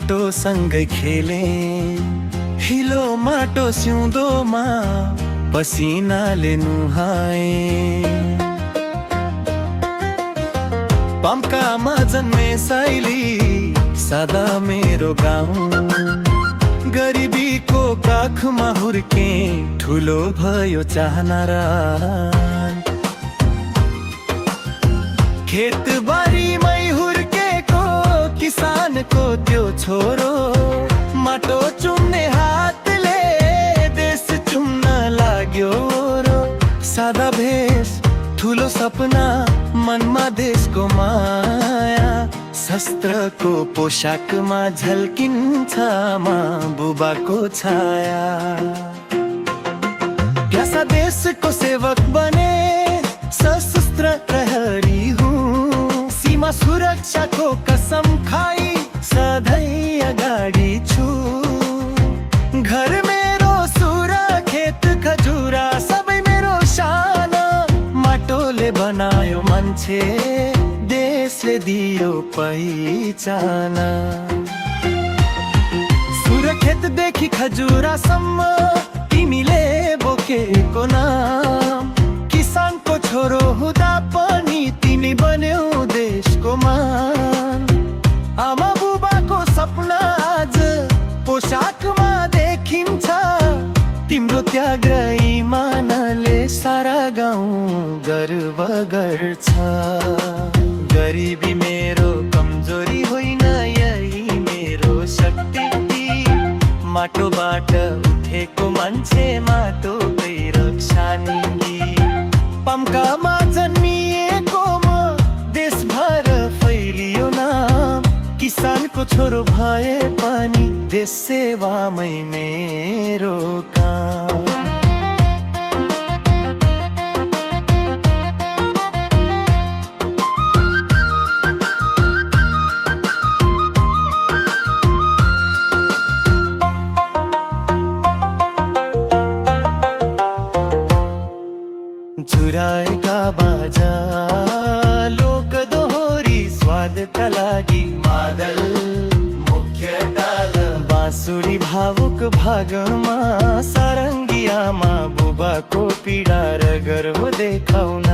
माटो सँगै खेले, हिलो माटो सिउँदोमा पसिनाले नुहाए। पम्कामा जन्मे शैली सदा मेरो गाउँ, गरिबीको काखमा हुर्के ठुलो भयो चाहना र। खेतबारीमै हुर्केको किसानको त्यो छोरो, माटो चुम्ने हातले देश चुम्न लाग्यो रो। सादा भेष ठुलो सपना, मनमा देशको माया, शस्त्रको पोशाकमा झल्किन्छ आमा बुबाको छाया। प्यासा देशको सेवक बने, सशस्त्र प्रहरी हुँ, सीमा सुरक्षाको कसम खाई सधैँ अगाडि छु। घर मेरो सुर, खेत खजुरा सबै मेरो शान, माटोले बनायो मान्छे, देशले दियो पहिचान। सुर्खेतदेखि खजुरासम्म तिमीले बोकेको नाम, किसानको छोरो हुँदा पनि तिमी बन्यौ देशको मान। आमा बुबाको सपना आज पोसाकमा देखिन्छ, तिम्रो त्याग र इमानले सारा गाउँ गर्व गर्छ। गरिबी मेरो कमजोरी होइन, यही मेरो शक्ति। माटोबाट उठेको मान्छे, माटोकै रक्षा निङ्गी। पम्कामा जन्मिएको म, देशभर फैलियो नाम। किसानको छोरो भए पनि देश सेवामै मेरो काम। झुराएका बाजा, लोक दोहोरी स्वादका लागि मादल, मुख्य ताल बाँसुरी भावुक भागमा, सारङ्गी आमा बुबाको पीडा र गर्व देखाउन।